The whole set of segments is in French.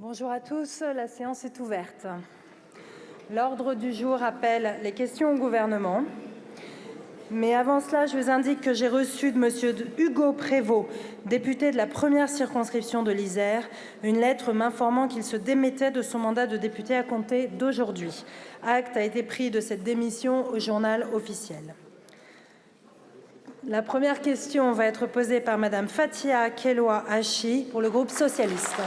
Bonjour à tous, la séance est ouverte. L'ordre du jour appelle les questions au gouvernement. Mais avant cela, je vous indique que j'ai reçu de M. Hugo Prévost, député de la première circonscription de l'Isère, une lettre m'informant qu'il se démettait de son mandat de député à compter d'aujourd'hui. Acte a été pris de cette démission au journal officiel. La première question va être posée par Mme Fathia Kelloua Hachi pour le groupe socialiste.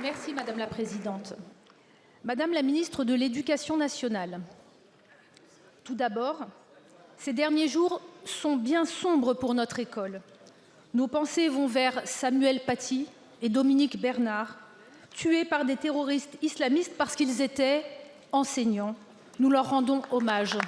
Merci Madame la Présidente. Madame la Ministre de l'Éducation nationale, tout d'abord, ces derniers jours sont bien sombres pour notre école. Nos pensées vont vers Samuel Paty et Dominique Bernard, tués par des terroristes islamistes parce qu'ils étaient enseignants. Nous leur rendons hommage.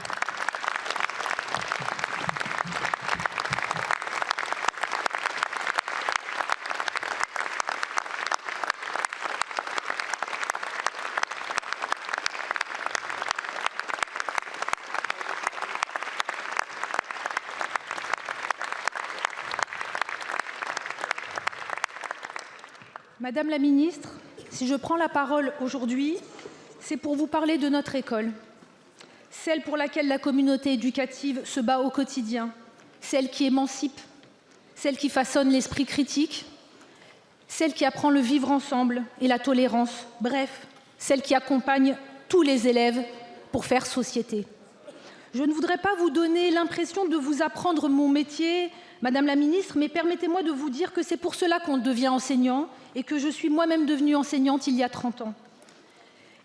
Madame la Ministre, si je prends la parole aujourd'hui, c'est pour vous parler de notre école, celle pour laquelle la communauté éducative se bat au quotidien, celle qui émancipe, celle qui façonne l'esprit critique, celle qui apprend le vivre ensemble et la tolérance, bref, celle qui accompagne tous les élèves pour faire société. Je ne voudrais pas vous donner l'impression de vous apprendre mon métier, Madame la Ministre, mais permettez-moi de vous dire que c'est pour cela qu'on devient enseignant et que je suis moi-même devenue enseignante il y a 30 ans.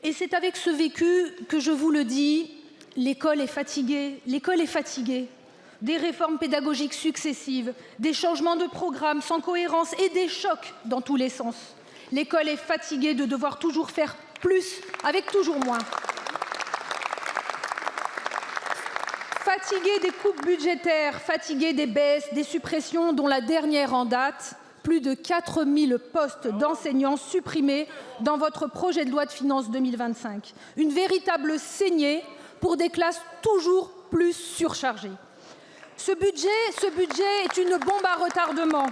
Et c'est avec ce vécu que je vous le dis, l'école est fatiguée, des réformes pédagogiques successives, des changements de programme sans cohérence et des chocs dans tous les sens. L'école est fatiguée de devoir toujours faire plus avec toujours moins. Fatiguée des coupes budgétaires, fatiguée des baisses, des suppressions dont la dernière en date, plus de 4000 postes d'enseignants supprimés dans votre projet de loi de finances 2025. Une véritable saignée pour des classes toujours plus surchargées. Ce budget est une bombe à retardement.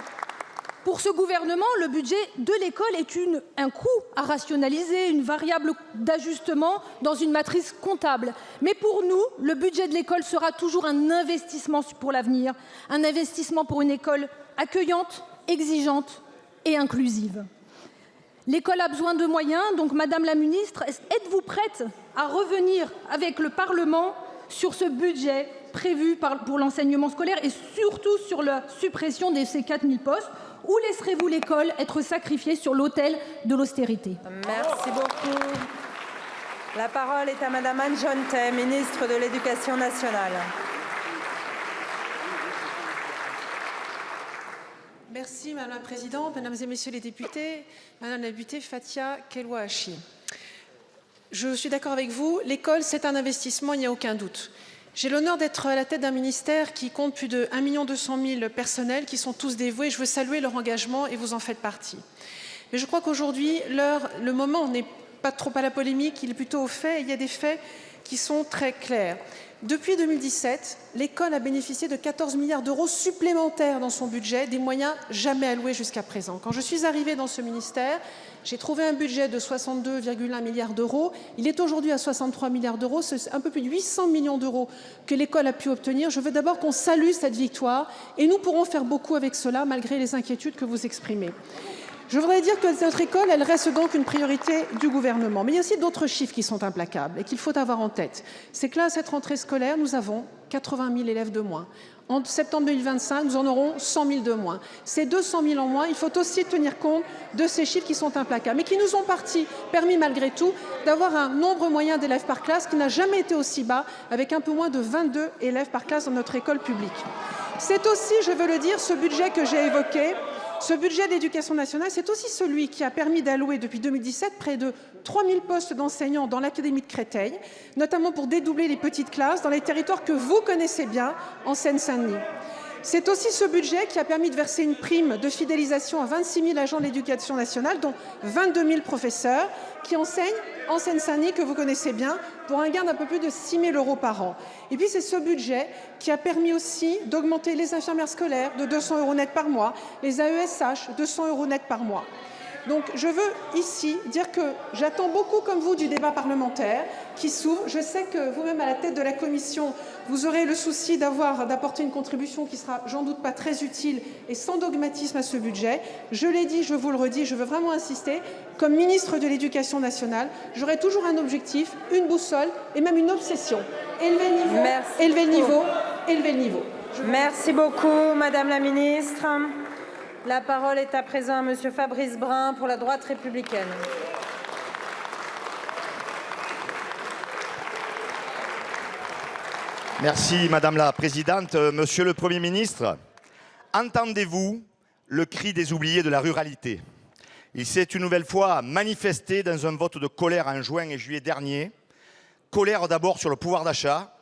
Pour ce gouvernement, le budget de l'école est un coût à rationaliser, une variable d'ajustement dans une matrice comptable. Mais pour nous, le budget de l'école sera toujours un investissement pour l'avenir, un investissement pour une école accueillante, exigeante et inclusive. L'école a besoin de moyens, donc Madame la Ministre, êtes-vous prête à revenir avec le Parlement sur ce budget prévu pour l'enseignement scolaire et surtout sur la suppression de ces 4000 postes? Ou laisserez-vous l'école être sacrifiée sur l'autel de l'austérité? Merci beaucoup. La parole est à Madame Anne Genetet, ministre de l'Éducation nationale. Merci Madame la Présidente, Mesdames et Messieurs les députés, Madame la députée Fathia Kelloua Hachi. Je suis d'accord avec vous, l'école c'est un investissement, il n'y a aucun doute. J'ai l'honneur d'être à la tête d'un ministère qui compte plus de 1 200 000 personnels qui sont tous dévoués. Je veux saluer leur engagement et vous en faites partie. Mais je crois qu'aujourd'hui, le moment n'est pas trop à la polémique, il est plutôt aux faits. Il y a des faits qui sont très clairs. Depuis 2017, l'école a bénéficié de 14 milliards d'euros supplémentaires dans son budget, des moyens jamais alloués jusqu'à présent. Quand je suis arrivée dans ce ministère, j'ai trouvé un budget de 62,1 milliards d'euros. Il est aujourd'hui à 63 milliards d'euros. C'est un peu plus de 800 millions d'euros que l'école a pu obtenir. Je veux d'abord qu'on salue cette victoire et nous pourrons faire beaucoup avec cela, malgré les inquiétudes que vous exprimez. Je voudrais dire que notre école, elle reste donc une priorité du gouvernement. Mais il y a aussi d'autres chiffres qui sont implacables et qu'il faut avoir en tête. C'est que là, à cette rentrée scolaire, nous avons 80 000 élèves de moins. En septembre 2025, nous en aurons 100 000 de moins. Ces 200 000 en moins, il faut aussi tenir compte de ces chiffres qui sont implacables, mais qui nous ont permis malgré tout d'avoir un nombre moyen d'élèves par classe qui n'a jamais été aussi bas, avec un peu moins de 22 élèves par classe dans notre école publique. C'est aussi, je veux le dire, ce budget que j'ai évoqué. Ce budget d'éducation nationale, c'est aussi celui qui a permis d'allouer depuis 2017 près de 3 000 postes d'enseignants dans l'académie de Créteil, notamment pour dédoubler les petites classes dans les territoires que vous connaissez bien en Seine-Saint-Denis. C'est aussi ce budget qui a permis de verser une prime de fidélisation à 26 000 agents de l'éducation nationale, dont 22 000 professeurs, qui enseignent en Seine-Saint-Denis, que vous connaissez bien, pour un gain d'un peu plus de 6 000 € par an. Et puis c'est ce budget qui a permis aussi d'augmenter les infirmières scolaires de 200 € net par mois, les AESH 200 € net par mois. Donc je veux ici dire que j'attends beaucoup comme vous du débat parlementaire qui s'ouvre. Je sais que vous-même à la tête de la commission, vous aurez le souci d'apporter une contribution qui sera, j'en doute pas, très utile et sans dogmatisme à ce budget. Je l'ai dit, je vous le redis, je veux vraiment insister. Comme ministre de l'Éducation nationale, j'aurai toujours un objectif, une boussole et même une obsession. Élever le niveau, élever le niveau, élever le niveau. Merci beaucoup, Madame la Ministre. La parole est à présent à Monsieur Fabrice Brun pour la droite républicaine. Merci Madame la Présidente. Monsieur le Premier ministre, entendez-vous le cri des oubliés de la ruralité? Il s'est une nouvelle fois manifesté dans un vote de colère en juin et juillet dernier. Colère d'abord sur le pouvoir d'achat.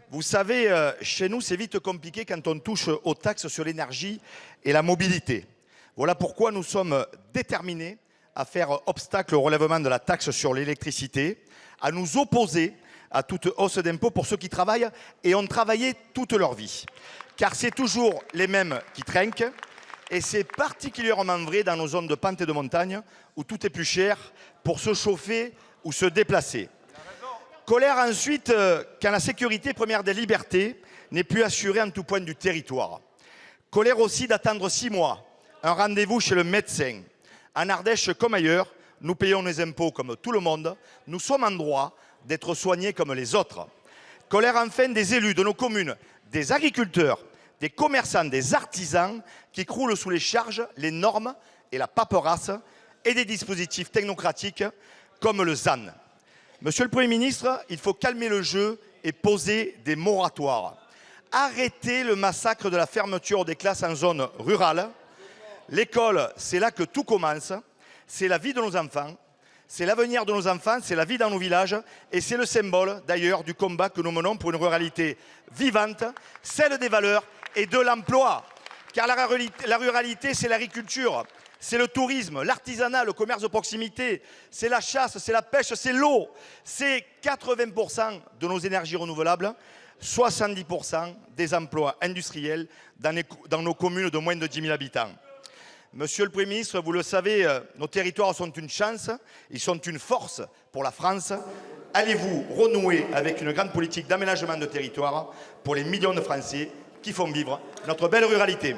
Vous savez, chez nous, c'est vite compliqué quand on touche aux taxes sur l'énergie et la mobilité. Voilà pourquoi nous sommes déterminés à faire obstacle au relèvement de la taxe sur l'électricité, à nous opposer à toute hausse d'impôts pour ceux qui travaillent et ont travaillé toute leur vie. Car c'est toujours les mêmes qui trinquent, et c'est particulièrement vrai dans nos zones de pente et de montagne où tout est plus cher pour se chauffer ou se déplacer. Colère ensuite quand la sécurité, première des libertés, n'est plus assurée en tout point du territoire. Colère aussi d'attendre 6 mois, un rendez-vous chez le médecin. En Ardèche comme ailleurs, nous payons les impôts comme tout le monde. Nous sommes en droit d'être soignés comme les autres. Colère enfin des élus de nos communes, des agriculteurs, des commerçants, des artisans qui croulent sous les charges, les normes et la paperasse et des dispositifs technocratiques comme le ZAN. Monsieur le Premier ministre, il faut calmer le jeu et poser des moratoires. Arrêtez le massacre de la fermeture des classes en zone rurale. L'école, c'est là que tout commence. C'est la vie de nos enfants. C'est l'avenir de nos enfants, c'est la vie dans nos villages. Et c'est le symbole, d'ailleurs, du combat que nous menons pour une ruralité vivante, celle des valeurs et de l'emploi. Car la ruralité, c'est l'agriculture. C'est le tourisme, l'artisanat, le commerce de proximité, c'est la chasse, c'est la pêche, c'est l'eau. C'est 80% de nos énergies renouvelables, 70% des emplois industriels dans nos communes de moins de 10 000 habitants. Monsieur le Premier ministre, vous le savez, nos territoires sont une chance, ils sont une force pour la France. Allez-vous renouer avec une grande politique d'aménagement de territoire pour les millions de Français qui font vivre notre belle ruralité?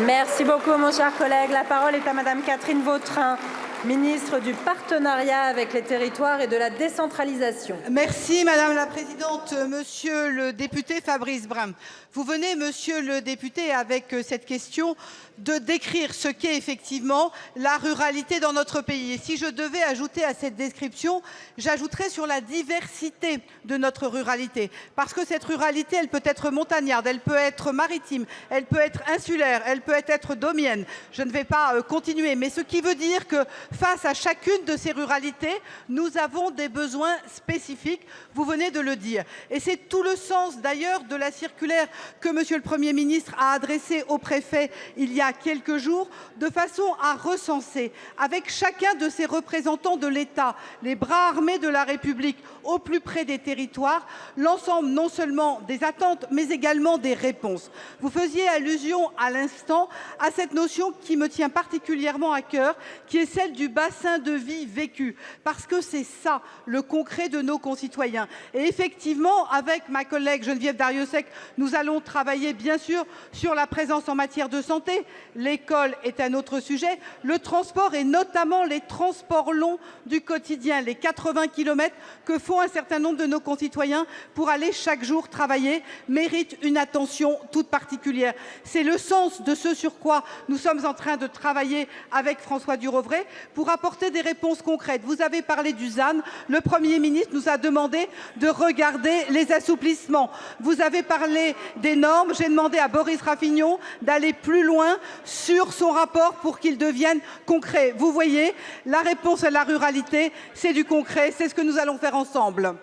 Merci beaucoup, mon cher collègue. La parole est à Madame Catherine Vautrin, ministre du Partenariat avec les territoires et de la décentralisation. Merci Madame la Présidente. Monsieur le député Fabrice Brun, vous venez, monsieur le député, avec cette question de décrire ce qu'est effectivement la ruralité dans notre pays. Et si je devais ajouter à cette description, j'ajouterais sur la diversité de notre ruralité. Parce que cette ruralité, elle peut être montagnarde, elle peut être maritime, elle peut être insulaire, elle peut être domienne. Je ne vais pas continuer, mais ce qui veut dire que face à chacune de ces ruralités, nous avons des besoins spécifiques. Vous venez de le dire. Et c'est tout le sens d'ailleurs de la circulaire que monsieur le Premier ministre a adressée au préfet il y a quelques jours, de façon à recenser avec chacun de ces représentants de l'État, les bras armés de la République, au plus près des territoires, l'ensemble non seulement des attentes, mais également des réponses. Vous faisiez allusion à l'instant à cette notion qui me tient particulièrement à cœur, qui est celle du bassin de vie vécu, parce que c'est ça le concret de nos concitoyens. Et effectivement, avec ma collègue Geneviève Darrieussecq, nous allons travailler bien sûr sur la présence en matière de santé. L'école est un autre sujet, le transport et notamment les transports longs du quotidien, les 80 km que font un certain nombre de nos concitoyens pour aller chaque jour travailler, méritent une attention toute particulière. C'est le sens de ce sur quoi nous sommes en train de travailler avec François Durovray pour apporter des réponses concrètes. Vous avez parlé du ZAN, le Premier ministre nous a demandé de regarder les assouplissements. Vous avez parlé des normes, j'ai demandé à Boris Raffignon d'aller plus loin sur son rapport pour qu'il devienne concret. Vous voyez, la réponse à la ruralité, c'est du concret, c'est ce que nous allons faire ensemble.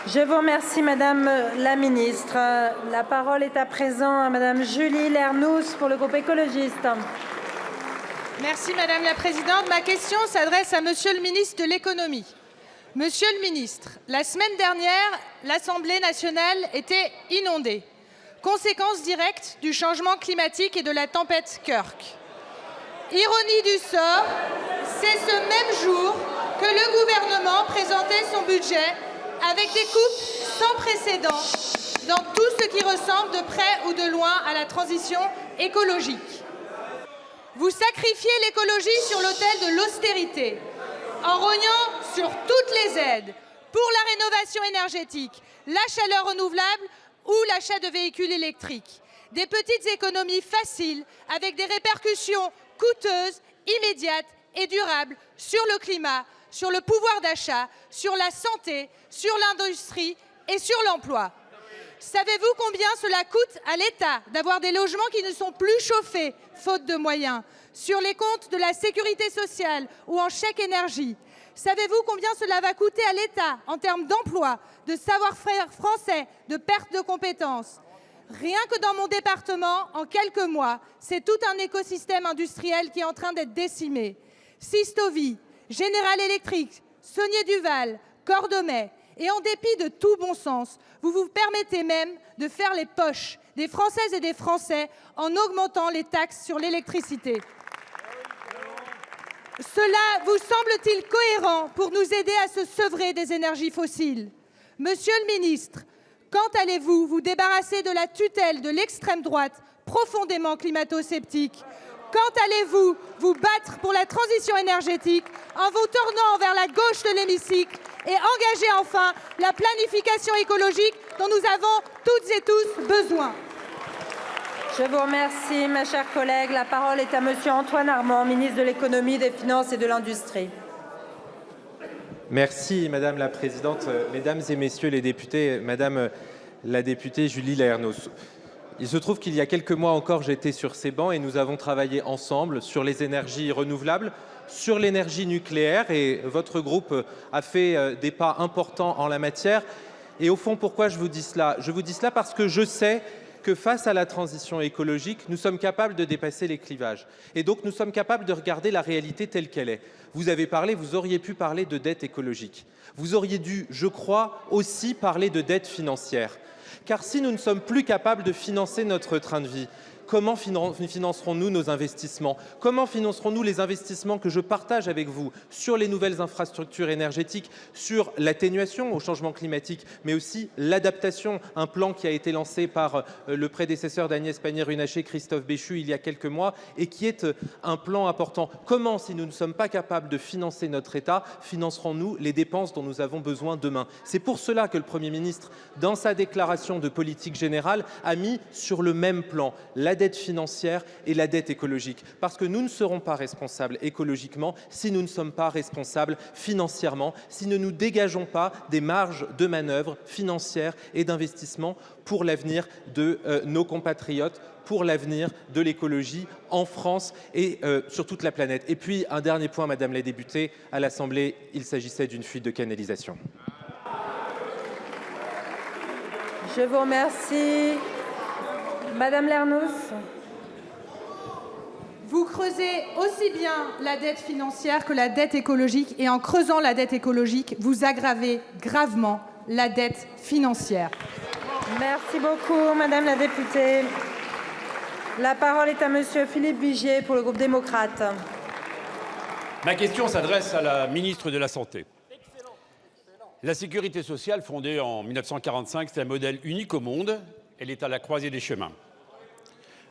Je vous remercie, Madame la Ministre. La parole est à présent à Madame Julie Lernouz pour le groupe écologiste. Merci Madame la Présidente. Ma question s'adresse à Monsieur le ministre de l'Économie. Monsieur le ministre, la semaine dernière, l'Assemblée nationale était inondée. Conséquence directe du changement climatique et de la tempête Kirk. Ironie du sort, c'est ce même jour que le gouvernement présentait son budget avec des coupes sans précédent dans tout ce qui ressemble de près ou de loin à la transition écologique. Vous sacrifiez l'écologie sur l'autel de l'austérité, en rognant sur toutes les aides pour la rénovation énergétique, la chaleur renouvelable ou l'achat de véhicules électriques. Des petites économies faciles avec des répercussions coûteuses, immédiates et durables sur le climat, sur le pouvoir d'achat, sur la santé, sur l'industrie et sur l'emploi. Savez-vous combien cela coûte à l'État d'avoir des logements qui ne sont plus chauffés, faute de moyens, sur les comptes de la sécurité sociale ou en chèque énergie? Savez-vous combien cela va coûter à l'État en termes d'emploi, de savoir-faire français, de perte de compétences? Rien que dans mon département, en quelques mois, c'est tout un écosystème industriel qui est en train d'être décimé. Systovi, General Electric, Saunier Duval, Cordemais. Et en dépit de tout bon sens, vous vous permettez même de faire les poches des Françaises et des Français en augmentant les taxes sur l'électricité. Cela vous semble-t-il cohérent pour nous aider à se sevrer des énergies fossiles? Monsieur le ministre, quand allez-vous vous débarrasser de la tutelle de l'extrême droite profondément climato-sceptique? Quand allez-vous vous battre pour la transition énergétique en vous tournant vers la gauche de l'hémicycle et engager enfin la planification écologique dont nous avons toutes et tous besoin? Je vous remercie, ma chère collègue. La parole est à Monsieur Antoine Armand, ministre de l'Économie, des Finances et de l'Industrie. Merci Madame la Présidente, Mesdames et Messieurs les députés, Madame la députée Julie Lernouz. Il se trouve qu'il y a quelques mois encore, j'étais sur ces bancs et nous avons travaillé ensemble sur les énergies renouvelables, sur l'énergie nucléaire et votre groupe a fait des pas importants en la matière. Et au fond, pourquoi je vous dis cela? Je vous dis cela parce que je sais que face à la transition écologique, nous sommes capables de dépasser les clivages. Et donc, nous sommes capables de regarder la réalité telle qu'elle est. Vous avez parlé, vous auriez pu parler de dette écologique. Vous auriez dû, je crois, aussi parler de dette financière. Car si nous ne sommes plus capables de financer notre train de vie, comment financerons-nous nos investissements? Comment financerons-nous les investissements que je partage avec vous sur les nouvelles infrastructures énergétiques, sur l'atténuation au changement climatique, mais aussi l'adaptation, un plan qui a été lancé par le prédécesseur d'Agnès Pannier-Runacher, Christophe Béchu, il y a quelques mois, et qui est un plan important. Comment, si nous ne sommes pas capables de financer notre État, financerons-nous les dépenses dont nous avons besoin demain? C'est pour cela que le Premier ministre, dans sa déclaration de politique générale, a mis sur le même plan la dette financière et la dette écologique. Parce que nous ne serons pas responsables écologiquement si nous ne sommes pas responsables financièrement, si nous ne nous dégageons pas des marges de manœuvre financières et d'investissement pour l'avenir de nos compatriotes, pour l'avenir de l'écologie en France et sur toute la planète. Et puis, un dernier point, Madame la députée, à l'Assemblée, il s'agissait d'une fuite de canalisation. Je vous remercie. Madame Lernouz. Vous creusez aussi bien la dette financière que la dette écologique et en creusant la dette écologique, vous aggravez gravement la dette financière. Merci beaucoup, Madame la députée. La parole est à Monsieur Philippe Vigier pour le groupe démocrate. Ma question s'adresse à la ministre de la Santé. La sécurité sociale, fondée en 1945, c'est un modèle unique au monde. Elle est à la croisée des chemins.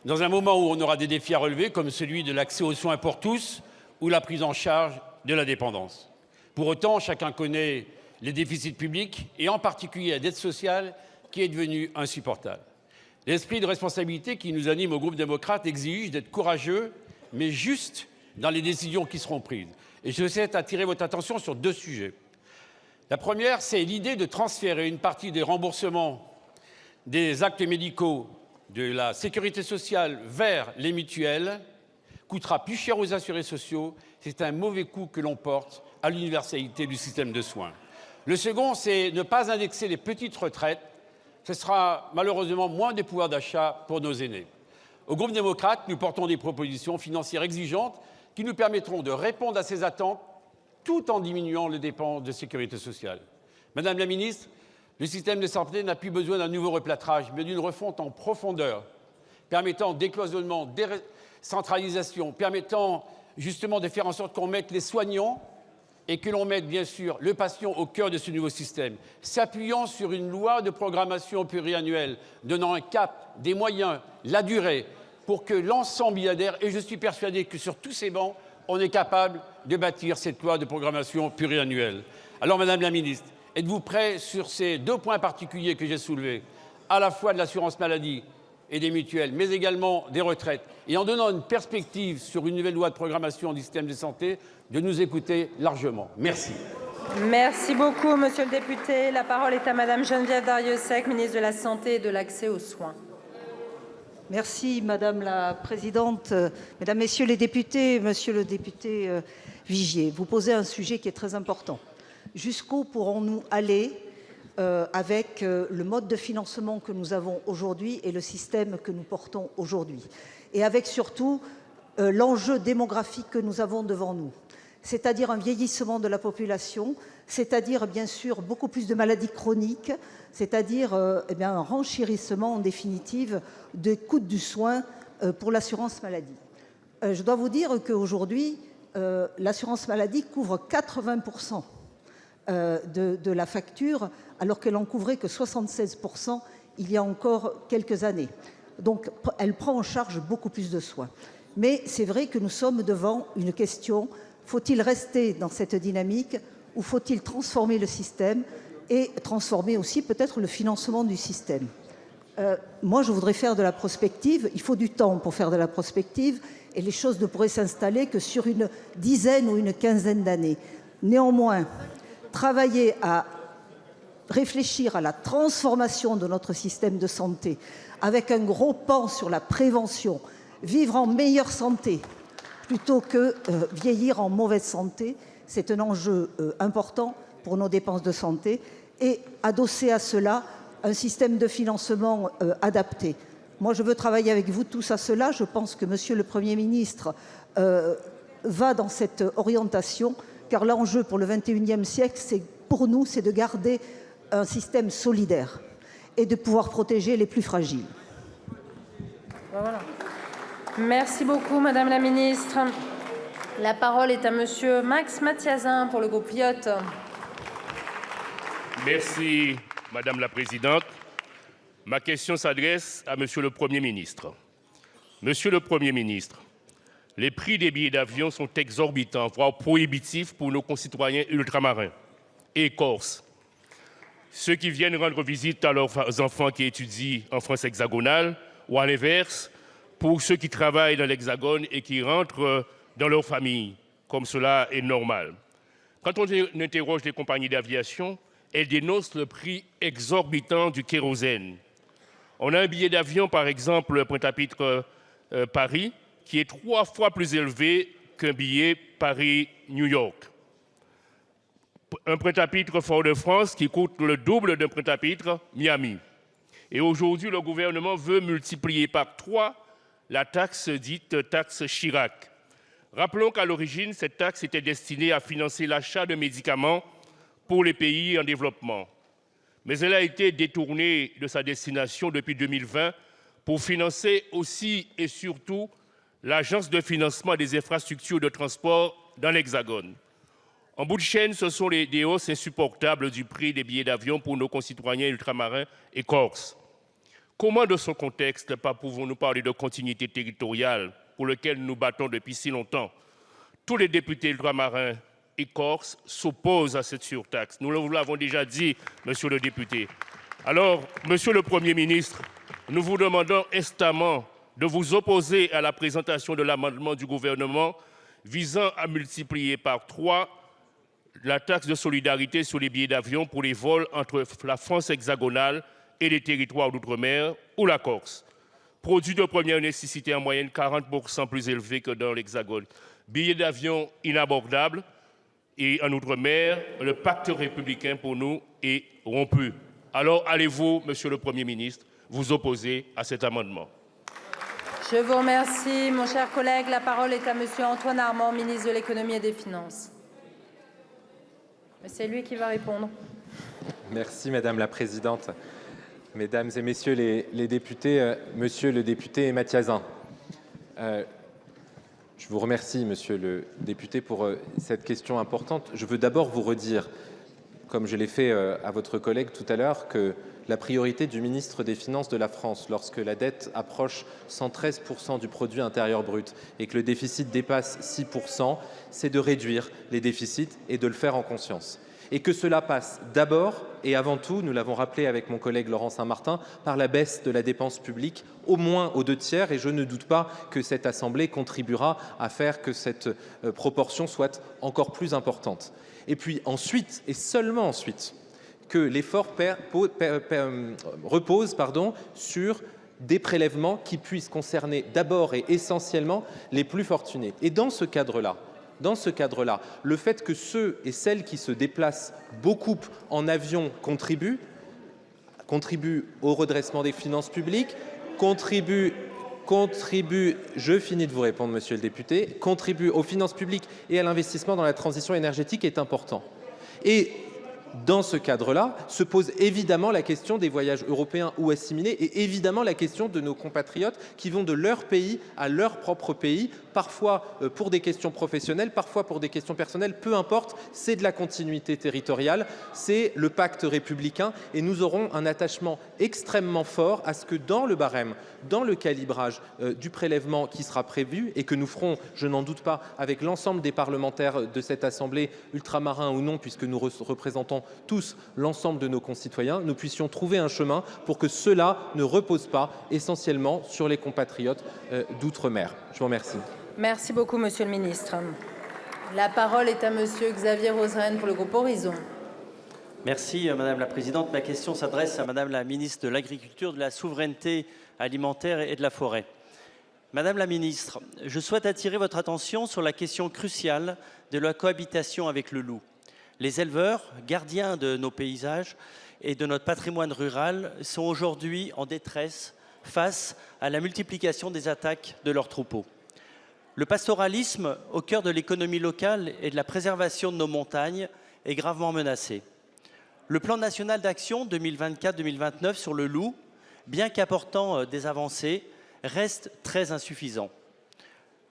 Dans un moment où on aura des défis à relever, comme celui de l'accès aux soins pour tous ou la prise en charge de la dépendance. Pour autant, chacun connaît les déficits publics et en particulier la dette sociale qui est devenue insupportable. L'esprit de responsabilité qui nous anime au groupe démocrate exige d'être courageux, mais juste dans les décisions qui seront prises. Et je souhaite attirer votre attention sur deux sujets. La première, c'est l'idée de transférer une partie des remboursements des actes médicaux de la sécurité sociale vers les mutuelles coûtera plus cher aux assurés sociaux. C'est un mauvais coup que l'on porte à l'universalité du système de soins. Le second, c'est ne pas indexer les petites retraites. Ce sera malheureusement moins de pouvoir d'achat pour nos aînés. Au groupe démocrate, nous portons des propositions financières exigeantes qui nous permettront de répondre à ces attentes tout en diminuant les dépenses de sécurité sociale. Madame la ministre, le système de santé n'a plus besoin d'un nouveau replâtrage, mais d'une refonte en profondeur, permettant décloisonnement, décentralisation, permettant justement de faire en sorte qu'on mette les soignants et que l'on mette bien sûr le patient au cœur de ce nouveau système, s'appuyant sur une loi de programmation pluriannuelle, donnant un cap, des moyens, la durée, pour que l'ensemble y adhère. Et je suis persuadé que sur tous ces bancs, on est capable de bâtir cette loi de programmation pluriannuelle. Alors, Madame la Ministre, êtes-vous prêt sur ces deux points particuliers que j'ai soulevés, à la fois de l'assurance maladie et des mutuelles, mais également des retraites, et en donnant une perspective sur une nouvelle loi de programmation du système de santé, de nous écouter largement. Merci. Merci beaucoup, monsieur le député. La parole est à Madame Geneviève Darrieussecq, ministre de la Santé et de l'Accès aux soins. Merci Madame la Présidente. Mesdames, Messieurs les députés, Monsieur le député Vigier, vous posez un sujet qui est très important. Jusqu'où pourrons-nous aller avec le mode de financement que nous avons aujourd'hui et le système que nous portons aujourd'hui, et avec surtout l'enjeu démographique que nous avons devant nous, c'est-à-dire un vieillissement de la population, c'est-à-dire bien sûr beaucoup plus de maladies chroniques, c'est-à-dire un renchérissement en définitive des coûts du soin pour l'assurance maladie. Je dois vous dire qu'aujourd'hui, l'assurance maladie couvre 80% de la facture, alors qu'elle en couvrait que 76% il y a encore quelques années. Donc elle prend en charge beaucoup plus de soins. Mais c'est vrai que nous sommes devant une question: faut-il rester dans cette dynamique ou faut-il transformer le système et transformer aussi peut-être le financement du système? Moi, je voudrais faire de la prospective. Il faut du temps pour faire de la prospective et les choses ne pourraient s'installer que sur une dizaine ou une quinzaine d'années. Néanmoins, travailler à réfléchir à la transformation de notre système de santé avec un gros pan sur la prévention, vivre en meilleure santé plutôt que vieillir en mauvaise santé, c'est un enjeu important pour nos dépenses de santé, et adosser à cela un système de financement adapté. Moi, je veux travailler avec vous tous à cela. Je pense que Monsieur le Premier ministre va dans cette orientation, car l'enjeu pour le XXIe siècle, pour nous, c'est de garder un système solidaire et de pouvoir protéger les plus fragiles. Voilà. Merci beaucoup, Madame la Ministre. La parole est à Monsieur Max Mathiazin pour le groupe LIOT. Merci, Madame la Présidente. Ma question s'adresse à Monsieur le Premier ministre. Monsieur le Premier ministre, les prix des billets d'avion sont exorbitants, voire prohibitifs pour nos concitoyens ultramarins et corses. Ceux qui viennent rendre visite à leurs enfants qui étudient en France hexagonale, ou à l'inverse, pour ceux qui travaillent dans l'Hexagone et qui rentrent dans leur famille, comme cela est normal. Quand on interroge les compagnies d'aviation, elles dénoncent le prix exorbitant du kérosène. On a un billet d'avion, par exemple, Pointe-à-Pitre Paris, qui est 3 fois plus élevé qu'un billet Paris-New York. Un Pointe-à-Pitre Fort-de-France qui coûte le double d'un Pointe-à-Pitre Miami. Et aujourd'hui, le gouvernement veut multiplier par 3 la taxe dite taxe Chirac. Rappelons qu'à l'origine, cette taxe était destinée à financer l'achat de médicaments pour les pays en développement. Mais elle a été détournée de sa destination depuis 2020 pour financer aussi et surtout l'Agence de financement des infrastructures de transport dans l'Hexagone. En bout de chaîne, ce sont des hausses insupportables du prix des billets d'avion pour nos concitoyens ultramarins et corses. Comment, dans ce contexte, pouvons-nous parler de continuité territoriale pour laquelle nous battons depuis si longtemps? Tous les députés ultramarins et corses s'opposent à cette surtaxe. Nous vous l'avons déjà dit, monsieur le député. Alors, monsieur le Premier ministre, nous vous demandons instamment de vous opposer à la présentation de l'amendement du gouvernement visant à multiplier par 3 la taxe de solidarité sur les billets d'avion pour les vols entre la France hexagonale et les territoires d'outre-mer ou la Corse. Produit de première nécessité en moyenne 40% plus élevé que dans l'Hexagone. Billets d'avion inabordables, et en Outre-mer, le pacte républicain pour nous est rompu. Alors allez-vous, Monsieur le Premier ministre, vous opposer à cet amendement? Je vous remercie, mon cher collègue. La parole est à Monsieur Antoine Armand, ministre de l'Économie et des Finances. C'est lui qui va répondre. Merci Madame la Présidente. Mesdames et Messieurs les députés, Monsieur le député Mathiasin, je vous remercie, Monsieur le député, pour cette question importante. Je veux d'abord vous redire, comme je l'ai fait à votre collègue tout à l'heure, que la priorité du ministre des Finances de la France, lorsque la dette approche 113% du produit intérieur brut et que le déficit dépasse 6%, c'est de réduire les déficits et de le faire en conscience. Et que cela passe d'abord et avant tout, nous l'avons rappelé avec mon collègue Laurent Saint-Martin, par la baisse de la dépense publique, au moins aux 2/3, et je ne doute pas que cette Assemblée contribuera à faire que cette proportion soit encore plus importante. Et puis ensuite, et seulement ensuite, que l'effort repose sur des prélèvements qui puissent concerner d'abord et essentiellement les plus fortunés. Et dans ce cadre-là, le fait que ceux et celles qui se déplacent beaucoup en avion contribuent au redressement des finances publiques, contribuent, je finis de vous répondre, monsieur le député, contribuent aux finances publiques et à l'investissement dans la transition énergétique est important. Et dans ce cadre-là, se pose évidemment la question des voyages européens ou assimilés et évidemment la question de nos compatriotes qui vont de leur pays à leur propre pays, parfois pour des questions professionnelles, parfois pour des questions personnelles, peu importe, c'est de la continuité territoriale, c'est le pacte républicain et nous aurons un attachement extrêmement fort à ce que dans le barème, dans le calibrage du prélèvement qui sera prévu et que nous ferons, je n'en doute pas, avec l'ensemble des parlementaires de cette Assemblée, ultramarins ou non, puisque nous représentons tous l'ensemble de nos concitoyens, nous puissions trouver un chemin pour que cela ne repose pas essentiellement sur les compatriotes d'outre-mer. Je vous remercie. Merci beaucoup, Monsieur le Ministre. La parole est à Monsieur Xavier Roseren pour le groupe Horizon. Merci Madame la Présidente. Ma question s'adresse à Madame la Ministre de l'Agriculture, de la Souveraineté alimentaire et de la Forêt. Madame la Ministre, je souhaite attirer votre attention sur la question cruciale de la cohabitation avec le loup. Les éleveurs, gardiens de nos paysages et de notre patrimoine rural, sont aujourd'hui en détresse face à la multiplication des attaques de leurs troupeaux. Le pastoralisme, au cœur de l'économie locale et de la préservation de nos montagnes, est gravement menacé. Le plan national d'action 2024-2029 sur le loup, bien qu'apportant des avancées, reste très insuffisant.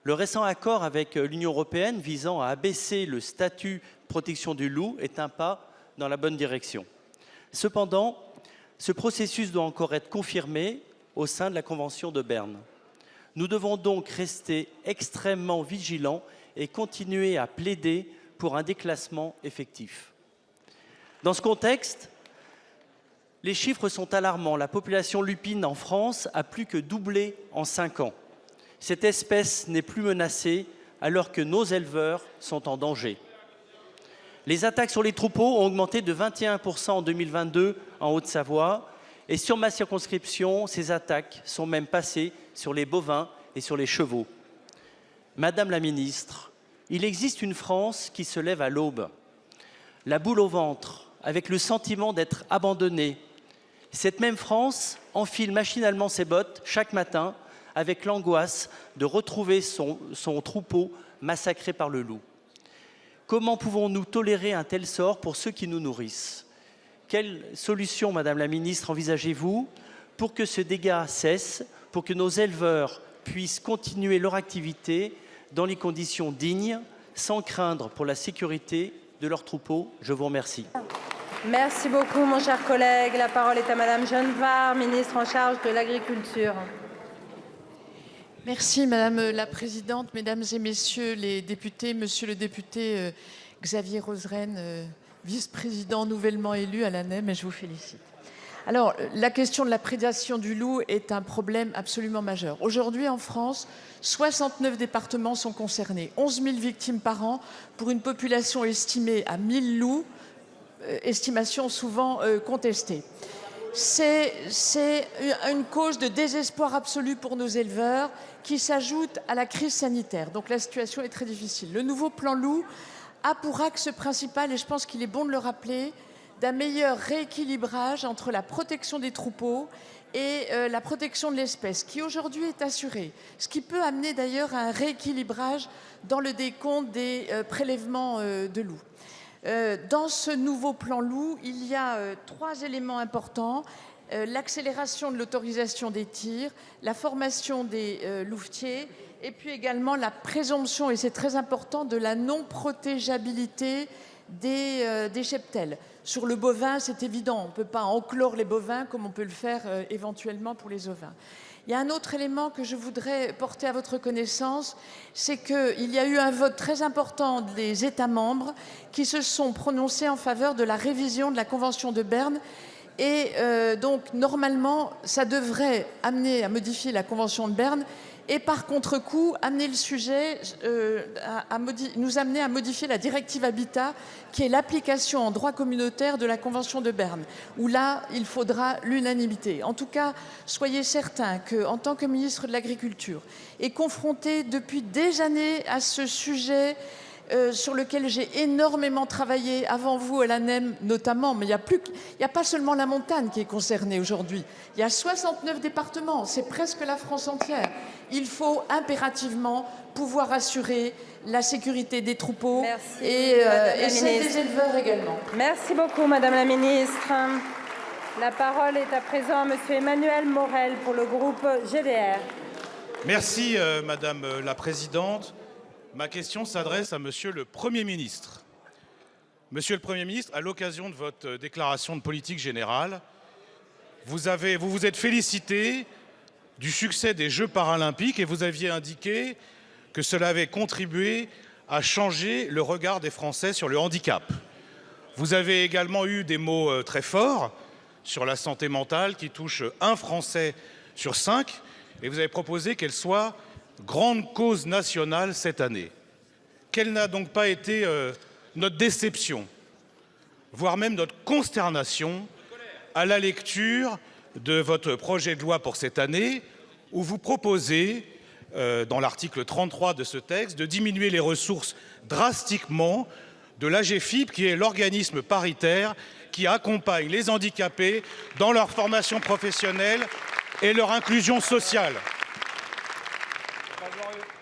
Le récent accord avec l'Union européenne visant à abaisser le statut protection du loup est un pas dans la bonne direction. Cependant, ce processus doit encore être confirmé au sein de la Convention de Berne. Nous devons donc rester extrêmement vigilants et continuer à plaider pour un déclassement effectif. Dans ce contexte, les chiffres sont alarmants. La population lupine en France a plus que doublé en 5 ans. Cette espèce n'est plus menacée alors que nos éleveurs sont en danger. Les attaques sur les troupeaux ont augmenté de 21% en 2022 en Haute-Savoie. Et sur ma circonscription, ces attaques sont même passées sur les bovins et sur les chevaux. Madame la Ministre, il existe une France qui se lève à l'aube. La boule au ventre, avec le sentiment d'être abandonnée. Cette même France enfile machinalement ses bottes chaque matin avec l'angoisse de retrouver son troupeau massacré par le loup. Comment pouvons-nous tolérer un tel sort pour ceux qui nous nourrissent? Quelle solution, Madame la Ministre, envisagez-vous pour que ce dégât cesse, pour que nos éleveurs puissent continuer leur activité dans les conditions dignes, sans craindre pour la sécurité de leurs troupeaux? Je vous remercie. Merci beaucoup, mon cher collègue. La parole est à Madame Genevard, ministre en charge de l'Agriculture. Merci Madame la Présidente, Mesdames et Messieurs les députés, Monsieur le député Xavier Roseren, vice-président nouvellement élu à l'ANEM, et je vous félicite. Alors, la question de la prédation du loup est un problème absolument majeur. Aujourd'hui, en France, 69 départements sont concernés, 11 000 victimes par an pour une population estimée à 1000 loups, estimation souvent contestée. C'est une cause de désespoir absolu pour nos éleveurs qui s'ajoute à la crise sanitaire. Donc la situation est très difficile. Le nouveau plan loup a pour axe principal, et je pense qu'il est bon de le rappeler, d'un meilleur rééquilibrage entre la protection des troupeaux et la protection de l'espèce, qui aujourd'hui est assurée, ce qui peut amener d'ailleurs à un rééquilibrage dans le décompte des prélèvements de loups. Dans ce nouveau plan loup, il y a 3 éléments importants. L'accélération de l'autorisation des tirs, la formation des louvetiers, et puis également la présomption, et c'est très important, de la non-protégeabilité des cheptels. Sur le bovin, c'est évident, on ne peut pas enclore les bovins comme on peut le faire éventuellement pour les ovins. Il y a un autre élément que je voudrais porter à votre connaissance, c'est qu'il y a eu un vote très important des États membres qui se sont prononcés en faveur de la révision de la Convention de Berne. Et donc, normalement, ça devrait amener à modifier la Convention de Berne et par contre-coup, amener le sujet, nous amener à modifier la directive Habitat, qui est l'application en droit communautaire de la Convention de Berne, où là, il faudra l'unanimité. En tout cas, soyez certains qu'en tant que ministre de l'Agriculture, et confronté depuis des années à ce sujet sur lequel j'ai énormément travaillé avant vous à l'ANEM notamment, mais il n'y a pas seulement la montagne qui est concernée aujourd'hui. Il y a 69 départements, c'est presque la France entière. Il faut impérativement pouvoir assurer la sécurité des troupeaux. Merci, et celle des éleveurs également. Merci beaucoup, Madame la Ministre. La parole est à présent à Monsieur Emmanuel Morel pour le groupe GDR. Merci, Madame la Présidente. Ma question s'adresse à Monsieur le Premier ministre. Monsieur le Premier ministre, à l'occasion de votre déclaration de politique générale, vous vous êtes félicité du succès des Jeux paralympiques et vous aviez indiqué que cela avait contribué à changer le regard des Français sur le handicap. Vous avez également eu des mots très forts sur la santé mentale qui touche 1 Français sur 5 et vous avez proposé qu'elle soit grande cause nationale cette année. Quelle n'a donc pas été notre déception, voire même notre consternation, à la lecture de votre projet de loi pour cette année, où vous proposez, dans l'article 33 de ce texte, de diminuer les ressources drastiquement de l'AGEFIP, qui est l'organisme paritaire qui accompagne les handicapés dans leur formation professionnelle et leur inclusion sociale.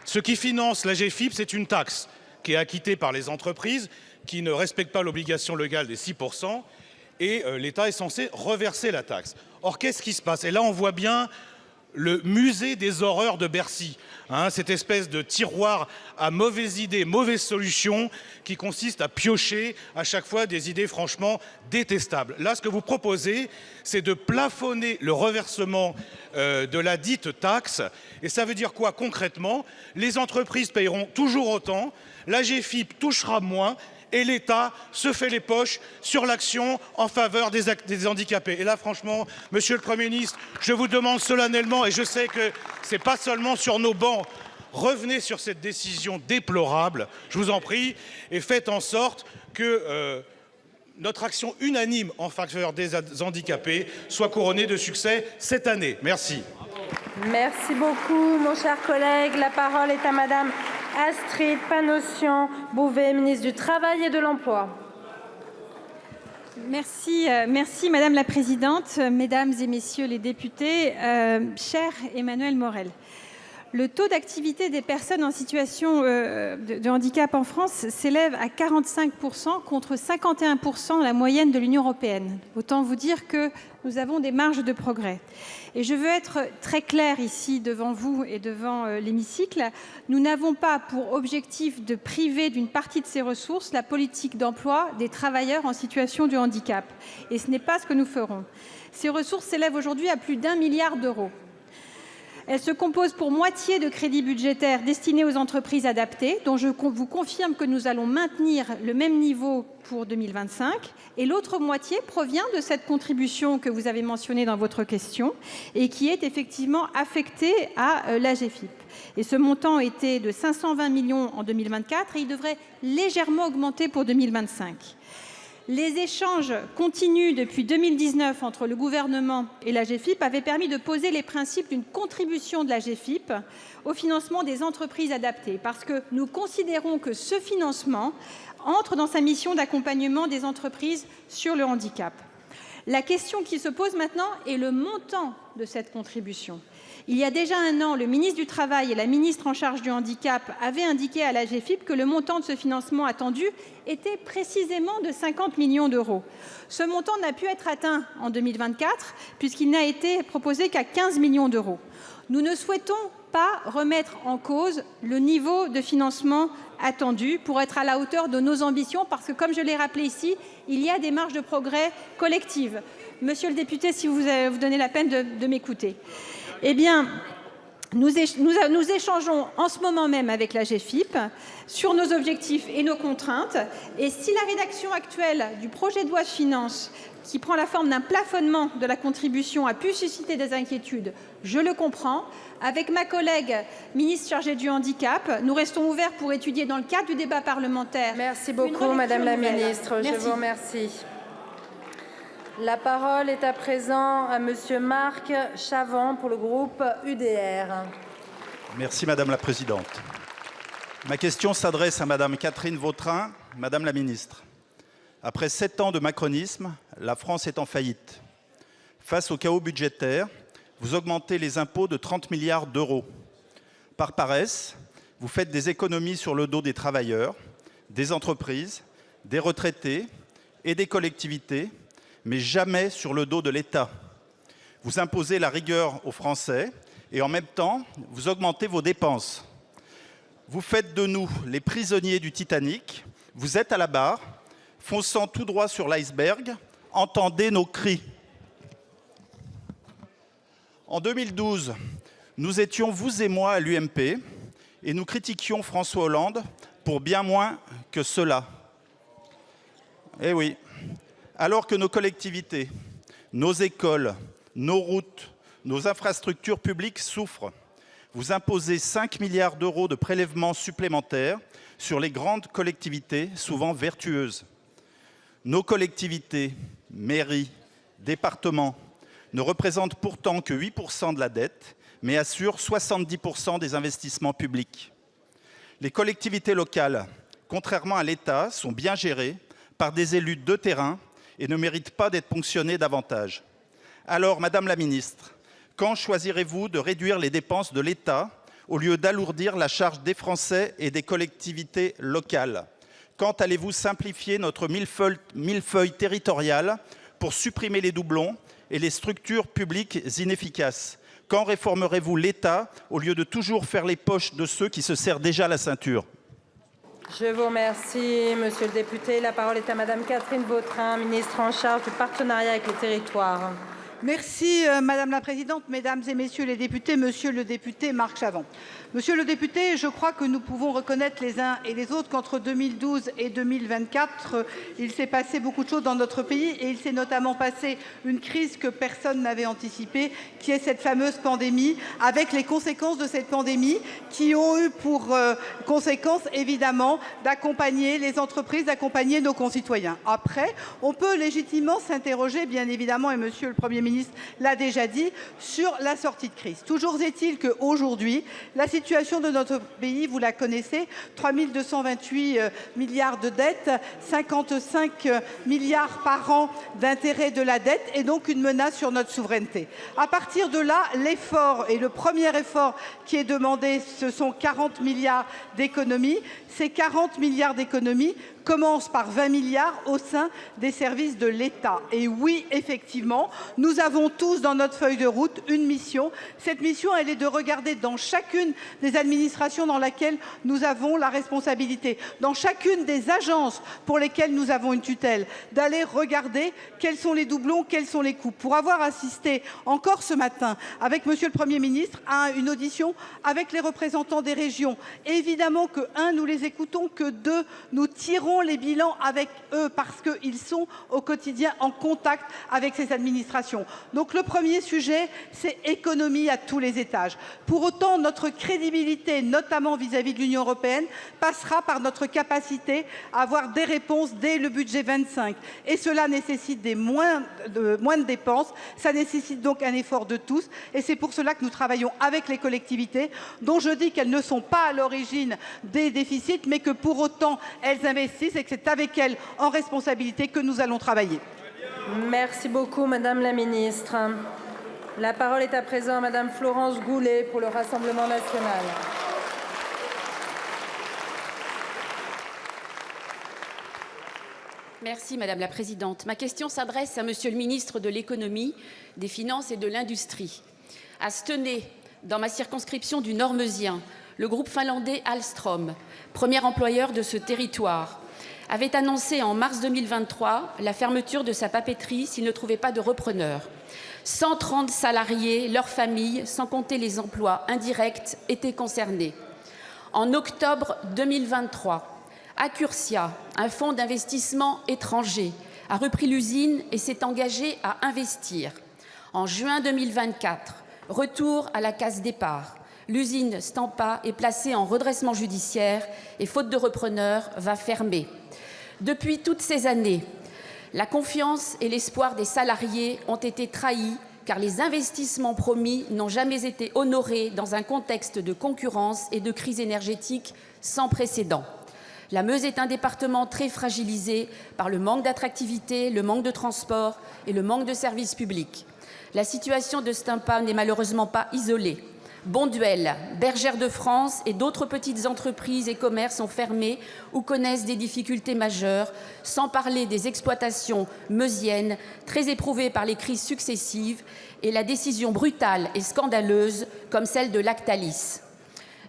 Ce qui finance l'AGEFIP, c'est une taxe qui est acquittée par les entreprises qui ne respectent pas l'obligation légale des 6%, et l'État est censé reverser la taxe. Or, qu'est-ce qui se passe? Et là, on voit bien le musée des horreurs de Bercy, cette espèce de tiroir à mauvaises idées, mauvaises solutions, qui consiste à piocher à chaque fois des idées franchement détestables. Là, ce que vous proposez, c'est de plafonner le reversement de la dite taxe. Et ça veut dire quoi concrètement? Les entreprises paieront toujours autant, l'AGEFIP touchera moins, et l'État se fait les poches sur l'action en faveur des handicapés. Et là, franchement, Monsieur le Premier ministre, je vous demande solennellement, et je sais que ce n'est pas seulement sur nos bancs, revenez sur cette décision déplorable, je vous en prie, et faites en sorte que notre action unanime en faveur des handicapés soit couronnée de succès cette année. Merci. Merci beaucoup, mon cher collègue. La parole est à Madame Astrid Panosyan-Bouvet, ministre du Travail et de l'Emploi. Merci, Madame la Présidente, Mesdames et Messieurs les députés, cher Emmanuel Morel. Le taux d'activité des personnes en situation de handicap en France s'élève à 45% contre 51% la moyenne de l'Union européenne. Autant vous dire que nous avons des marges de progrès. Et je veux être très claire ici devant vous et devant l'hémicycle. Nous n'avons pas pour objectif de priver d'une partie de ces ressources la politique d'emploi des travailleurs en situation de handicap. Et ce n'est pas ce que nous ferons. Ces ressources s'élèvent aujourd'hui à plus d'1 milliard d'euros. Elle se compose pour moitié de crédits budgétaires destinés aux entreprises adaptées, dont je vous confirme que nous allons maintenir le même niveau pour 2025. Et l'autre moitié provient de cette contribution que vous avez mentionnée dans votre question et qui est effectivement affectée à l'AGEFIP. Et ce montant était de 520 millions en 2024 et il devrait légèrement augmenter pour 2025. Les échanges continus depuis 2019 entre le gouvernement et l'AGEFIP avaient permis de poser les principes d'une contribution de l'AGEFIP au financement des entreprises adaptées, parce que nous considérons que ce financement entre dans sa mission d'accompagnement des entreprises sur le handicap. La question qui se pose maintenant est le montant de cette contribution. Il y a déjà un an, le ministre du Travail et la ministre en charge du handicap avaient indiqué à l'AGEFIP que le montant de ce financement attendu était précisément de 50 millions d'euros. Ce montant n'a pu être atteint en 2024 puisqu'il n'a été proposé qu'à 15 millions d'euros. Nous ne souhaitons pas remettre en cause le niveau de financement attendu pour être à la hauteur de nos ambitions parce que, comme je l'ai rappelé ici, il y a des marges de progrès collectives. Monsieur le député, si vous donnez la peine de m'écouter. Eh bien, nous échangeons en ce moment même avec l'AGEFIP sur nos objectifs et nos contraintes. Et si la rédaction actuelle du projet de loi de finances, qui prend la forme d'un plafonnement de la contribution, a pu susciter des inquiétudes, je le comprends. Avec ma collègue ministre chargée du handicap, nous restons ouverts pour étudier dans le cadre du débat parlementaire. Merci beaucoup, Madame la Ministre. Je vous remercie. La parole est à présent à Monsieur Marc Chavant pour le groupe UDR. Merci Madame la Présidente. Ma question s'adresse à Madame Catherine Vautrin. Madame la Ministre, après 7 ans de macronisme, la France est en faillite. Face au chaos budgétaire, vous augmentez les impôts de 30 milliards d'euros. Par paresse, vous faites des économies sur le dos des travailleurs, des entreprises, des retraités et des collectivités, mais jamais sur le dos de l'État. Vous imposez la rigueur aux Français et en même temps, vous augmentez vos dépenses. Vous faites de nous les prisonniers du Titanic, vous êtes à la barre, fonçant tout droit sur l'iceberg, entendez nos cris. En 2012, nous étions, vous et moi, à l'UMP et nous critiquions François Hollande pour bien moins que cela. Eh oui, alors que nos collectivités, nos écoles, nos routes, nos infrastructures publiques souffrent, vous imposez 5 milliards d'euros de prélèvements supplémentaires sur les grandes collectivités, souvent vertueuses. Nos collectivités, mairies, départements, ne représentent pourtant que 8% de la dette, mais assurent 70% des investissements publics. Les collectivités locales, contrairement à l'État, sont bien gérées par des élus de terrain et ne méritent pas d'être ponctionnées davantage. Alors, Madame la Ministre, quand choisirez-vous de réduire les dépenses de l'État au lieu d'alourdir la charge des Français et des collectivités locales? Quand allez-vous simplifier notre millefeuille territorial pour supprimer les doublons et les structures publiques inefficaces? Quand réformerez-vous l'État au lieu de toujours faire les poches de ceux qui se serrent déjà la ceinture? Je vous remercie, Monsieur le député. La parole est à Madame Catherine Vautrin, ministre en charge du partenariat avec les territoires. Merci Madame la Présidente, Mesdames et Messieurs les députés, Monsieur le député Marc Chavant. Monsieur le député, je crois que nous pouvons reconnaître les uns et les autres qu'entre 2012 et 2024, il s'est passé beaucoup de choses dans notre pays et il s'est notamment passé une crise que personne n'avait anticipée, qui est cette fameuse pandémie, avec les conséquences de cette pandémie qui ont eu pour conséquence évidemment d'accompagner les entreprises, d'accompagner nos concitoyens. Après, on peut légitimement s'interroger, bien évidemment, et Monsieur le Premier ministre l'a déjà dit, sur la sortie de crise. Toujours est-il qu'aujourd'hui, la situation de notre pays, vous la connaissez, 3 228 milliards de dettes, 55 milliards par an d'intérêt de la dette et donc une menace sur notre souveraineté. À partir de là, l'effort et le premier effort qui est demandé, ce sont 40 milliards d'économies. Ces 40 milliards d'économies commence par 20 milliards au sein des services de l'État. Et oui, effectivement, nous avons tous dans notre feuille de route une mission. Cette mission, elle est de regarder dans chacune des administrations dans laquelle nous avons la responsabilité, dans chacune des agences pour lesquelles nous avons une tutelle, d'aller regarder quels sont les doublons, quels sont les coûts. Pour avoir assisté encore ce matin avec Monsieur le Premier ministre à une audition avec les représentants des régions, évidemment que, un, nous les écoutons, que deux, nous tirons les bilans avec eux parce qu'ils sont au quotidien en contact avec ces administrations. Donc le premier sujet, c'est économie à tous les étages. Pour autant, notre crédibilité, notamment vis-à-vis de l'Union européenne, passera par notre capacité à avoir des réponses dès le budget 25. Et cela nécessite moins de dépenses, ça nécessite donc un effort de tous. Et c'est pour cela que nous travaillons avec les collectivités, dont je dis qu'elles ne sont pas à l'origine des déficits, mais que pour autant, elles investissent et que c'est avec elles, en responsabilité, que nous allons travailler. Merci beaucoup, Madame la Ministre. La parole est à présent à Madame Florence Goulet pour le Rassemblement national. Merci Madame la Présidente. Ma question s'adresse à Monsieur le Ministre de l'Économie, des Finances et de l'Industrie. À Stenay, dans ma circonscription du Nord-Meusien, le groupe finlandais Alstom, premier employeur de ce territoire, avait annoncé en mars 2023 la fermeture de sa papeterie s'il ne trouvait pas de repreneur. 130 salariés, leurs familles, sans compter les emplois indirects, étaient concernés. En octobre 2023, Accursia, un fonds d'investissement étranger, a repris l'usine et s'est engagé à investir. En juin 2024, retour à la case départ. L'usine Stampa est placée en redressement judiciaire et, faute de repreneur, va fermer. Depuis toutes ces années, la confiance et l'espoir des salariés ont été trahis car les investissements promis n'ont jamais été honorés dans un contexte de concurrence et de crise énergétique sans précédent. La Meuse est un département très fragilisé par le manque d'attractivité, le manque de transport et le manque de services publics. La situation de Stampa n'est malheureusement pas isolée. Bonduelle, Bergère de France et d'autres petites entreprises et commerces ont fermé ou connaissent des difficultés majeures, sans parler des exploitations meusiennes, très éprouvées par les crises successives et la décision brutale et scandaleuse comme celle de Lactalis.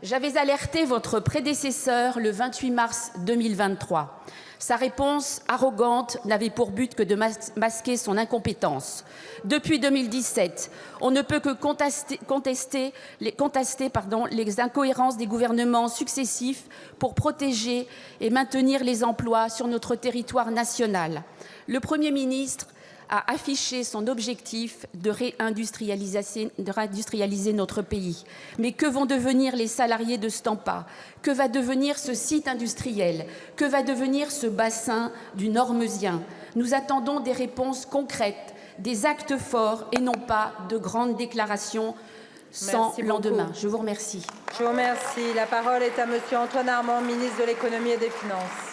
J'avais alerté votre prédécesseur le 28 mars 2023. Sa réponse arrogante n'avait pour but que de masquer son incompétence. Depuis 2017, on ne peut que contester les incohérences des gouvernements successifs pour protéger et maintenir les emplois sur notre territoire national. Le Premier ministre a affiché son objectif de réindustrialiser notre pays. Mais que vont devenir les salariés de Stampa? Que va devenir ce site industriel? Que va devenir ce bassin du Nord-Meusien? Nous attendons des réponses concrètes, des actes forts et non pas de grandes déclarations sans lendemain. Je vous remercie. Je vous remercie. La parole est à Monsieur Antoine Armand, ministre de l'Économie et des Finances.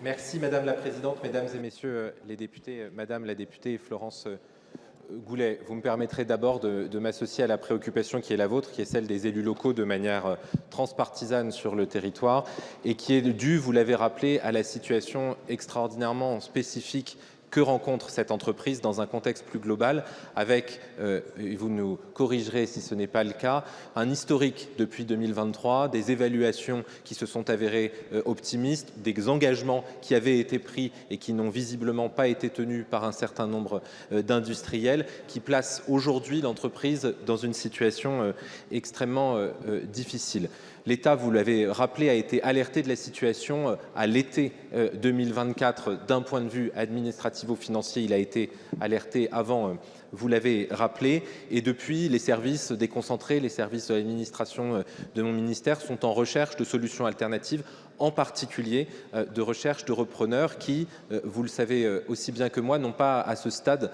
Merci Madame la Présidente, Mesdames et Messieurs les députés, Madame la députée Florence Goulet, vous me permettrez d'abord de m'associer à la préoccupation qui est la vôtre, qui est celle des élus locaux de manière transpartisane sur le territoire et qui est due, vous l'avez rappelé, à la situation extraordinairement spécifique que rencontre cette entreprise dans un contexte plus global avec, et vous nous corrigerez si ce n'est pas le cas, un historique depuis 2023, des évaluations qui se sont avérées optimistes, des engagements qui avaient été pris et qui n'ont visiblement pas été tenus par un certain nombre d'industriels, qui placent aujourd'hui l'entreprise dans une situation extrêmement difficile. L'État, vous l'avez rappelé, a été alerté de la situation à l'été 2024 d'un point de vue administrativo-financier. Il a été alerté avant, vous l'avez rappelé. Et depuis, les services déconcentrés, les services de l'administration de mon ministère sont en recherche de solutions alternatives, en particulier de recherche de repreneurs qui, vous le savez aussi bien que moi, n'ont pas à ce stade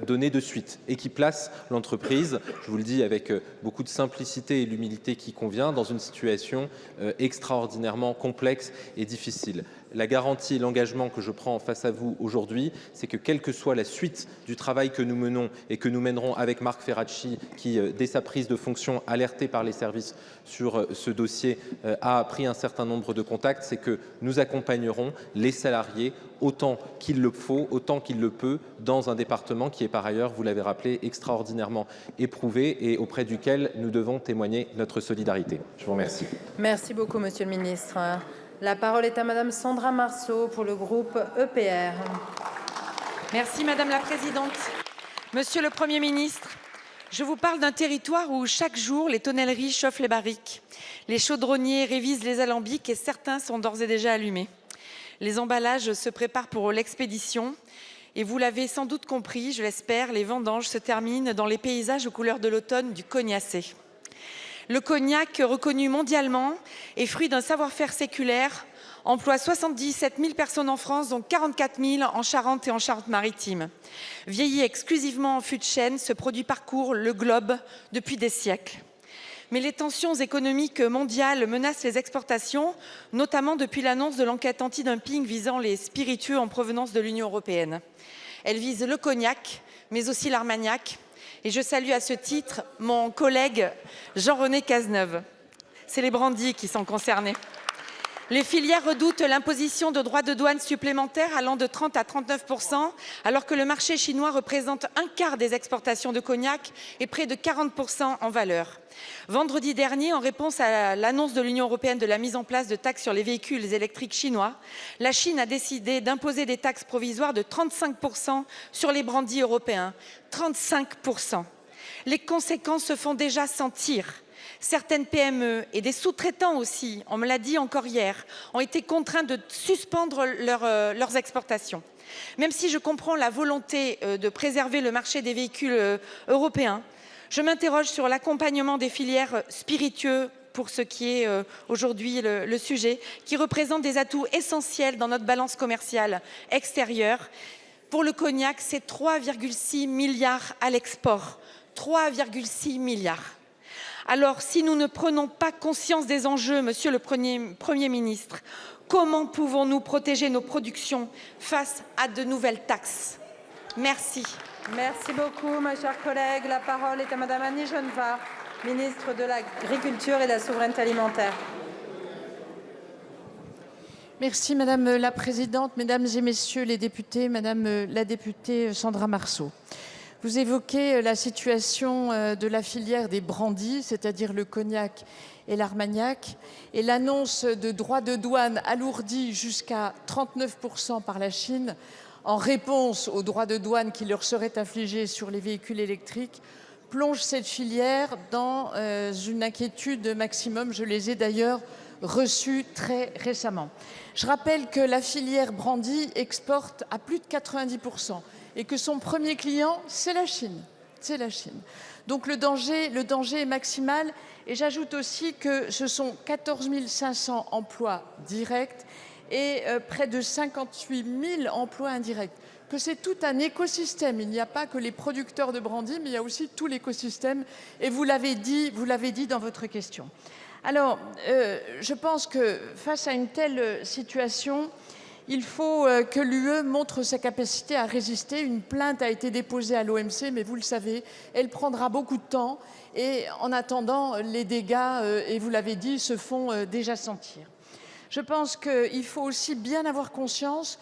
donné de suite et qui placent l'entreprise, je vous le dis avec beaucoup de simplicité et l'humilité qui convient, dans une situation extraordinairement complexe et difficile. La garantie et l'engagement que je prends face à vous aujourd'hui, c'est que quelle que soit la suite du travail que nous menons et que nous mènerons avec Marc Ferracci, qui, dès sa prise de fonction, alerté par les services sur ce dossier, a pris un certain nombre de contacts, c'est que nous accompagnerons les salariés autant qu'il le faut, autant qu'il le peut, dans un département qui est par ailleurs, vous l'avez rappelé, extraordinairement éprouvé et auprès duquel nous devons témoigner notre solidarité. Je vous remercie. Merci beaucoup, Monsieur le Ministre. La parole est à Madame Sandra Marceau pour le groupe EPR. Merci Madame la Présidente. Monsieur le Premier ministre, je vous parle d'un territoire où chaque jour les tonnelleries chauffent les barriques, les chaudronniers révisent les alambics et certains sont d'ores et déjà allumés. Les emballages se préparent pour l'expédition Et vous l'avez sans doute compris, je l'espère, les vendanges se terminent dans les paysages aux couleurs de l'automne du Cognacé. Le cognac, reconnu mondialement, est fruit d'un savoir-faire séculaire, emploie 77 000 personnes en France, dont 44 000 en Charente et en Charente-Maritime. Vieilli exclusivement en fût de chêne, ce produit parcourt le globe depuis des siècles. Mais les tensions économiques mondiales menacent les exportations, notamment depuis l'annonce de l'enquête anti-dumping visant les spiritueux en provenance de l'Union européenne. Elle vise le cognac, mais aussi l'armagnac. Et je salue à ce titre mon collègue Jean-René Cazeneuve. C'est les brandis qui sont concernés. Les filières redoutent l'imposition de droits de douane supplémentaires allant de 30 à 39%, alors que le marché chinois représente un quart des exportations de cognac et près de 40% en valeur. Vendredi dernier, en réponse à l'annonce de l'Union européenne de la mise en place de taxes sur les véhicules électriques chinois, la Chine a décidé d'imposer des taxes provisoires de 35% sur les brandis européens. 35%. Les conséquences se font déjà sentir. Certaines PME et des sous-traitants aussi, on me l'a dit encore hier, ont été contraints de suspendre leurs exportations. Même si je comprends la volonté de préserver le marché des véhicules européens, je m'interroge sur l'accompagnement des filières spiritueux pour ce qui est aujourd'hui le sujet, qui représentent des atouts essentiels dans notre balance commerciale extérieure. Pour le cognac, c'est 3,6 milliards à l'export. 3,6 milliards. Alors, si nous ne prenons pas conscience des enjeux, Monsieur le Premier ministre, comment pouvons-nous protéger nos productions face à de nouvelles taxes? Merci. Merci beaucoup, ma chère collègue. La parole est à Madame Annie Genevard, ministre de l'Agriculture et de la Souveraineté alimentaire. Merci Madame la Présidente, Mesdames et Messieurs les députés, Madame la députée Sandra Marceau. Vous évoquez la situation de la filière des brandis, c'est-à-dire le cognac et l'armagnac, et l'annonce de droits de douane alourdis jusqu'à 39% par la Chine en réponse aux droits de douane qui leur seraient infligés sur les véhicules électriques plonge cette filière dans une inquiétude maximum. Je les ai d'ailleurs reçus très récemment. Je rappelle que la filière brandy exporte à plus de 90%. Et que son premier client, c'est la Chine. C'est la Chine. Donc le danger est maximal. Et j'ajoute aussi que ce sont 14 500 emplois directs et près de 58 000 emplois indirects. Que c'est tout un écosystème. Il n'y a pas que les producteurs de brandy, mais il y a aussi tout l'écosystème. Et vous l'avez dit dans votre question. Alors, je pense que face à une telle situation, il faut que l'UE montre sa capacité à résister. Une plainte a été déposée à l'OMC, mais vous le savez, elle prendra beaucoup de temps. Et en attendant, les dégâts, et vous l'avez dit, se font déjà sentir. Je pense qu'il faut aussi bien avoir conscience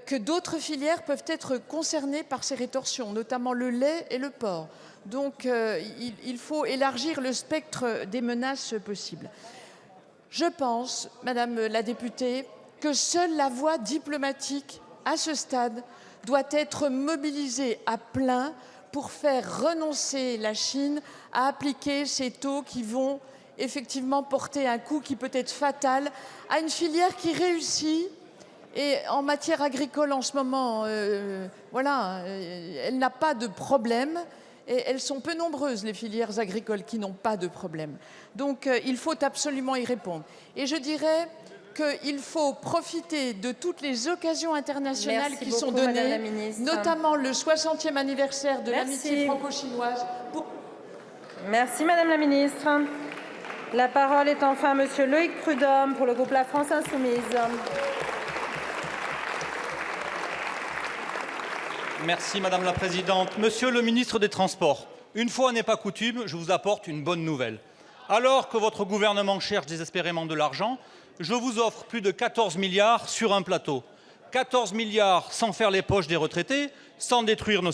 que d'autres filières peuvent être concernées par ces rétorsions, notamment le lait et le porc. Donc, il faut élargir le spectre des menaces possibles. Je pense, Madame la députée, que seule la voie diplomatique, à ce stade, doit être mobilisée à plein pour faire renoncer la Chine à appliquer ces taux qui vont effectivement porter un coup qui peut être fatal à une filière qui réussit. Et en matière agricole, en ce moment, elle n'a pas de problème. Et elles sont peu nombreuses, les filières agricoles qui n'ont pas de problème. Donc, il faut absolument y répondre. Et je dirais qu'il faut profiter de toutes les occasions internationales qui sont données, notamment le 60e anniversaire de l'amitié franco-chinoise. Merci Madame la Ministre. La parole est enfin à Monsieur Loïc Prud'homme pour le groupe La France Insoumise. Merci Madame la Présidente. Monsieur le ministre des Transports, une fois n'est pas coutume, je vous apporte une bonne nouvelle. Alors que votre gouvernement cherche désespérément de l'argent, je vous offre plus de 14 milliards sur un plateau. 14 milliards sans faire les poches des retraités, sans détruire nos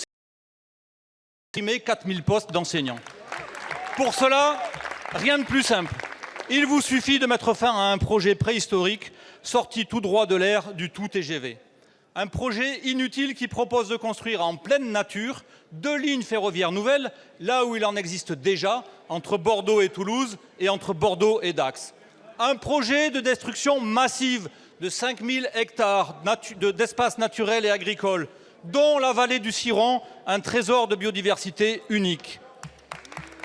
supprimer 4000 postes d'enseignants. Pour cela, rien de plus simple. Il vous suffit de mettre fin à un projet préhistorique sorti tout droit de l'ère du tout TGV. Un projet inutile qui propose de construire en pleine nature 2 lignes ferroviaires nouvelles, là où il en existe déjà, entre Bordeaux et Toulouse et entre Bordeaux et Dax. Un projet de destruction massive de 5000 hectares d'espaces naturels et agricoles, dont la vallée du Ciron, un trésor de biodiversité unique.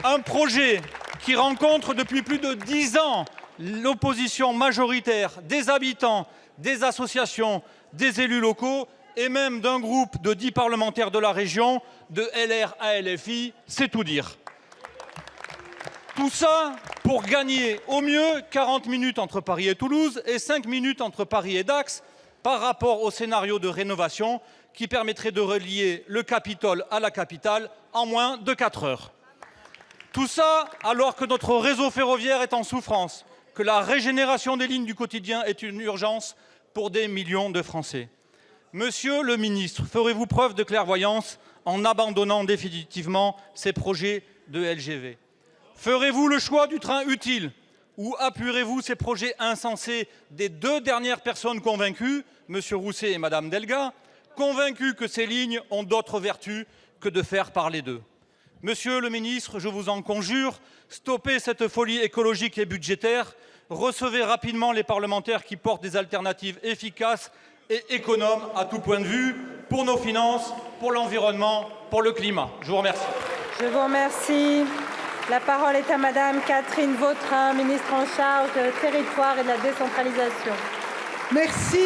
Un projet qui rencontre depuis plus de 10 ans l'opposition majoritaire des habitants, des associations, des élus locaux et même d'un groupe de 10 parlementaires de la région, de LR à LFI, c'est tout dire. Tout ça pour gagner au mieux 40 minutes entre Paris et Toulouse et 5 minutes entre Paris et Dax par rapport au scénario de rénovation qui permettrait de relier le Capitole à la capitale en moins de 4 heures. Tout ça alors que notre réseau ferroviaire est en souffrance, que la régénération des lignes du quotidien est une urgence pour des millions de Français. Monsieur le ministre, ferez-vous preuve de clairvoyance en abandonnant définitivement ces projets de LGV? Ferez-vous le choix du train utile ou appuierez-vous ces projets insensés des 2 dernières personnes convaincues, M. Rousset et Mme Delga, convaincus que ces lignes ont d'autres vertus que de faire parler d'eux? Monsieur le ministre, je vous en conjure, stoppez cette folie écologique et budgétaire, recevez rapidement les parlementaires qui portent des alternatives efficaces et économes à tout point de vue pour nos finances, pour l'environnement, pour le climat. Je vous remercie. Je vous remercie. La parole est à Madame Catherine Vautrin, ministre en charge du territoire et de la décentralisation. Merci,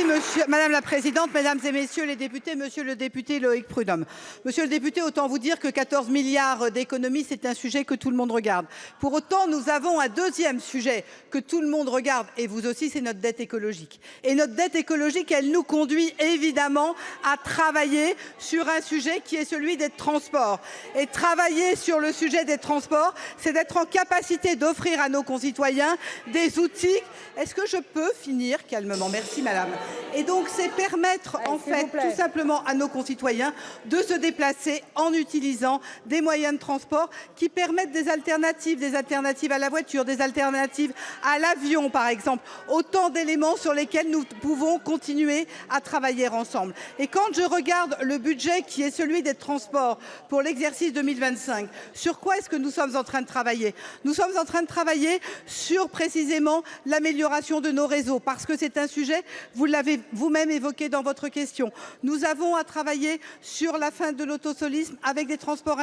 Madame la Présidente, Mesdames et Messieurs les députés, Monsieur le député Loïc Prud'homme. Monsieur le député, autant vous dire que 14 milliards d'économies, c'est un sujet que tout le monde regarde. Pour autant, nous avons un deuxième sujet que tout le monde regarde, et vous aussi, c'est notre dette écologique. Et notre dette écologique, elle nous conduit évidemment à travailler sur un sujet qui est celui des transports. Et travailler sur le sujet des transports, c'est d'être en capacité d'offrir à nos concitoyens des outils. Est-ce que je peux finir calmement? Merci. Madame. Et donc, c'est permettre, en fait, tout simplement à nos concitoyens de se déplacer en utilisant des moyens de transport qui permettent des alternatives à la voiture, des alternatives à l'avion, par exemple. Autant d'éléments sur lesquels nous pouvons continuer à travailler ensemble. Et quand je regarde le budget qui est celui des transports pour l'exercice 2025, sur quoi est-ce que nous sommes en train de travailler? Nous sommes en train de travailler sur, précisément, l'amélioration de nos réseaux, parce que c'est un sujet, vous l'avez vous-même évoqué dans votre question. Nous avons à travailler sur la fin de l'autosolisme avec des transports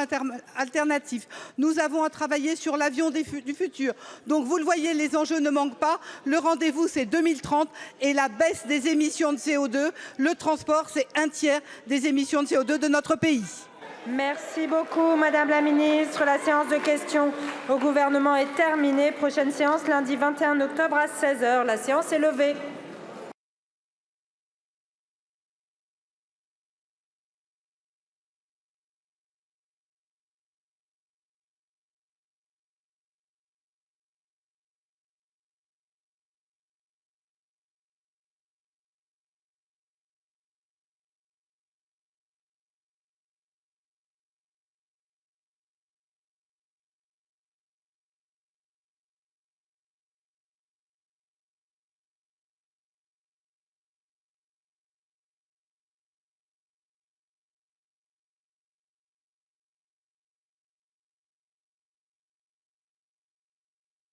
alternatifs. Nous avons à travailler sur l'avion du futur. Donc, vous le voyez, les enjeux ne manquent pas. Le rendez-vous, c'est 2030 et la baisse des émissions de CO2. Le transport, c'est 1/3 des émissions de CO2 de notre pays. Merci beaucoup, Madame la Ministre. La séance de questions au gouvernement est terminée. Prochaine séance lundi 21 octobre à 16 h. La séance est levée.